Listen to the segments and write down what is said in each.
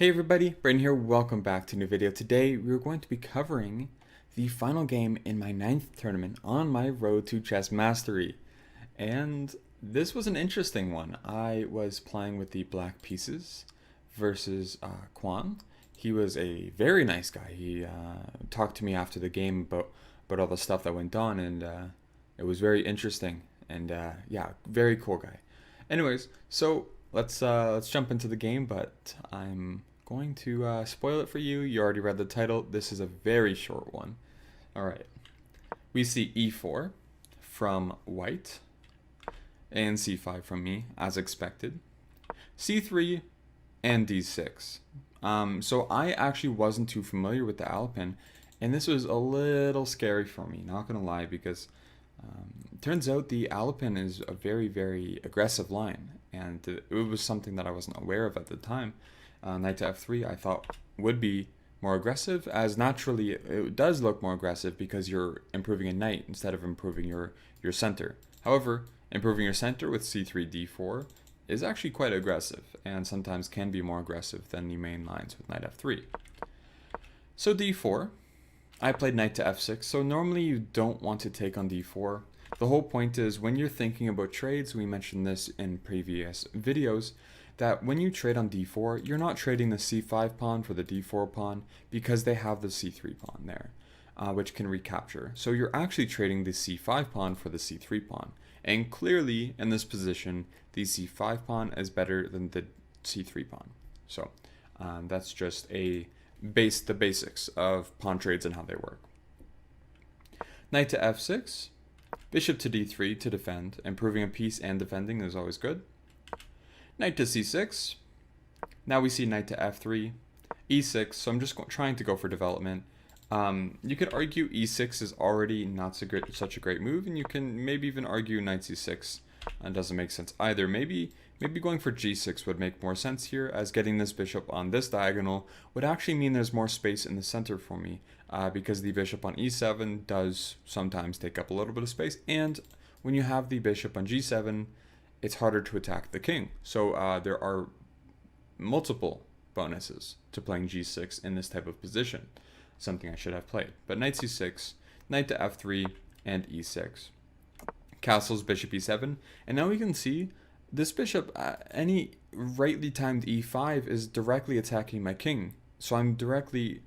Hey everybody, Brayden here, welcome back to a new video. Today we're going to be covering the final game in my 9th tournament on my road to chess mastery. And this was an interesting one. I was playing with the black pieces versus Quan. He was a very nice guy. He talked to me after the game about all the stuff that went on, and it was very interesting. And yeah, very cool guy. Anyways, so let's jump into the game, but I'm going to spoil it for you. You already read the title. This is a very short one. All right. We see e4 from white and c5 from me, as expected. c3 and d6. So I actually wasn't too familiar with the Alpin, and this was a little scary for me, not gonna lie, because turns out the Alpin is a very, very aggressive line, and it was something that I wasn't aware of at the time. Knight to f3 I thought would be more aggressive, as naturally it does look more aggressive because you're improving a knight instead of improving your center. However, improving your center with c3 d4 is actually quite aggressive, and sometimes can be more aggressive than the main lines with knight f3. So d4, I played knight to f6, so normally you don't want to take on d4. The whole point is, when you're thinking about trades, we mentioned this in previous videos, that when you trade on d4, you're not trading the c5 pawn for the d4 pawn because they have the c3 pawn there, which can recapture. So you're actually trading the c5 pawn for the c3 pawn. And clearly, in this position, the c5 pawn is better than the c3 pawn. So that's just the basics of pawn trades and how they work. Knight to f6, bishop to d3 to defend. Improving a piece and defending is always good. Knight to c6. Now we see knight to f3, e6. So I'm just trying to go for development. You could argue e6 is already not such a great move, and you can maybe even argue knight c6 doesn't make sense either. Maybe going for g6 would make more sense here, as getting this bishop on this diagonal would actually mean there's more space in the center for me, because the bishop on e7 does sometimes take up a little bit of space, and when you have the bishop on g7, it's harder to attack the king. So there are multiple bonuses to playing g6 in this type of position, something I should have played. But knight c6, knight to f3, and e6. Castles, bishop e7, and now we can see this bishop, any rightly timed e5 is directly attacking my king. So I'm directly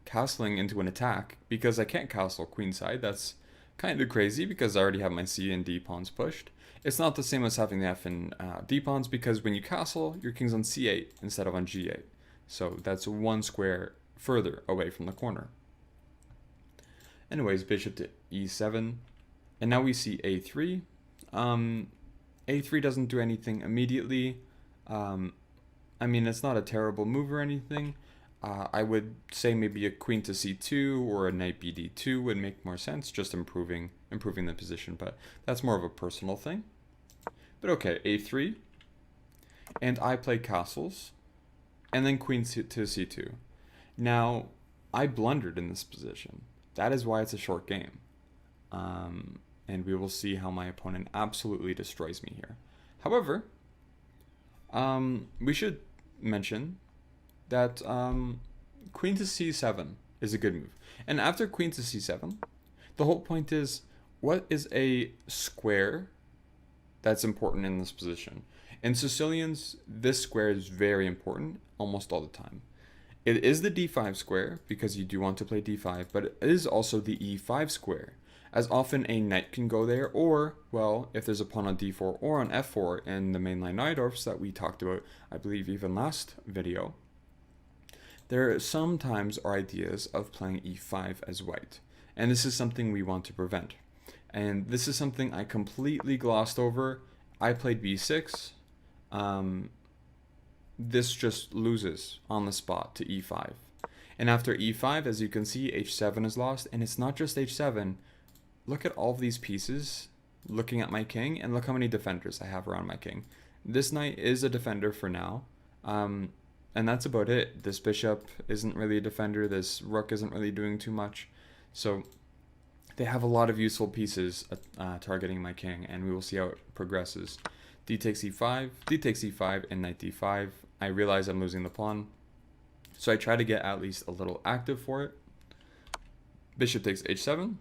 castling into an attack because I can't castle queenside. That's kind of crazy because I already have my c and d pawns pushed. It's not the same as having the f and d pawns, because when you castle, your king's on c8 instead of on g8. So that's one square further away from the corner. Anyways, bishop to e7. And now we see a3. A3 doesn't do anything immediately. I mean, it's not a terrible move or anything. I would say maybe a queen to c2 or a knight bd2 would make more sense, just improving the position, but that's more of a personal thing. But okay, a3, and I play castles, and then queen to c2. Now, I blundered in this position. That is why it's a short game. And we will see how my opponent absolutely destroys me here. However, we should mention that queen to c7 is a good move. And after queen to c7, the whole point is, what is a square that's important in this position? In Sicilians, this square is very important almost all the time. It is the d5 square, because you do want to play d5, but it is also the e5 square, as often a knight can go there, or, well, if there's a pawn on d4 or on f4 in the mainline Najdorfs that we talked about, I believe, even last video, there sometimes are ideas of playing e5 as white, and this is something we want to prevent. And this is something I completely glossed over. I played b6. This just loses on the spot to e5. And after e5, as you can see, h7 is lost, and it's not just h7. Look at all of these pieces looking at my king, and look how many defenders I have around my king. This knight is a defender for now, and that's about it. This bishop isn't really a defender, this rook isn't really doing too much, so they have a lot of useful pieces targeting my king, and we will see how it progresses. D takes e5, and knight d5. I realize I'm losing the pawn. So I try to get at least a little active for it. Bishop takes h7,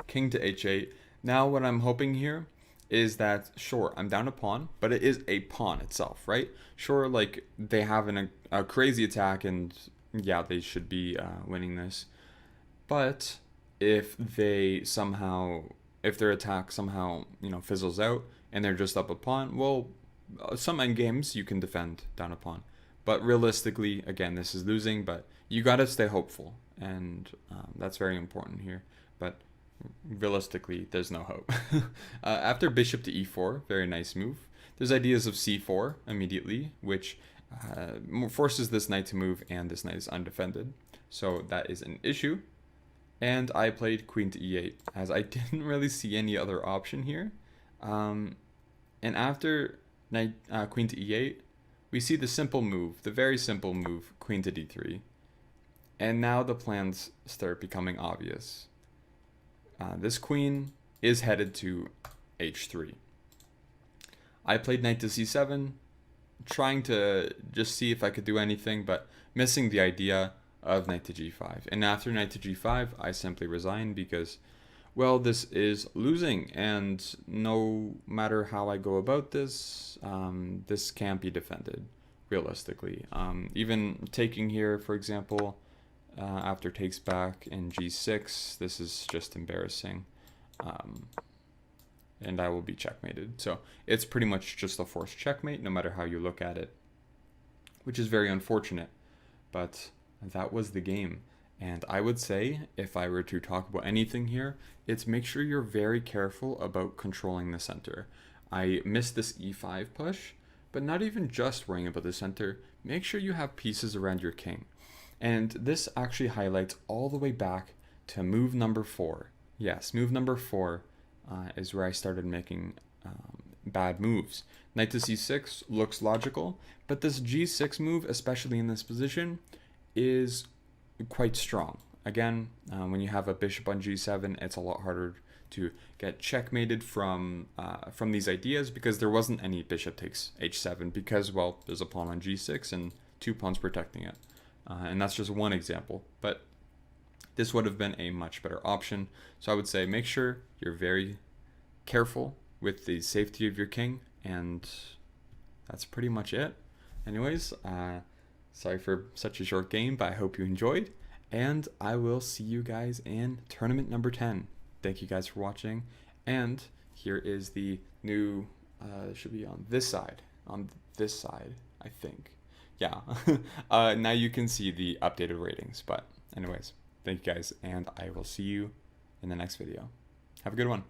king to h8. Now what I'm hoping here is that, sure, I'm down a pawn, but it is a pawn itself, right? Sure, like, they have a crazy attack, and yeah, they should be winning this. But if they somehow, if their attack somehow, fizzles out, and they're just up a pawn, well, some endgames you can defend down a pawn. But realistically, again, this is losing, but you gotta stay hopeful, and that's very important here. But realistically, there's no hope. After bishop to e4, very nice move. There's ideas of c4 immediately, which forces this knight to move, and this knight is undefended. So that is an issue. And I played queen to e8, as I didn't really see any other option here. And after knight queen to e8, we see the simple move, the very simple move, queen to d3. And now the plans start becoming obvious. This queen is headed to h3. I played knight to c7, trying to just see if I could do anything, but missing the idea of knight to g5. And after knight to g5, I simply resign because, well, this is losing, and no matter how I go about this, this can't be defended, realistically. Even taking here, for example, after takes back in g6, this is just embarrassing. And I will be checkmated. So it's pretty much just a forced checkmate, no matter how you look at it, which is very unfortunate. But that was the game. And I would say, if I were to talk about anything here, it's make sure you're very careful about controlling the center. I missed this e5 push, but not even just worrying about the center. Make sure you have pieces around your king. And this actually highlights all the way back to move number 4. Yes, move number 4 is where I started making bad moves. Knight to c6 looks logical, but this g6 move, especially in this position, is quite strong. Again, when you have a bishop on g7, it's a lot harder to get checkmated from these ideas, because there wasn't any bishop takes h7, because, well, there's a pawn on g6 and 2 pawns protecting it. And that's just one example, but this would have been a much better option. So I would say make sure you're very careful with the safety of your king, and that's pretty much it. Anyways, sorry for such a short game, but I hope you enjoyed, and I will see you guys in tournament number 10. Thank you guys for watching, and here is the new, should be on this side, I think. Yeah, now you can see the updated ratings, but anyways, thank you guys, and I will see you in the next video. Have a good one.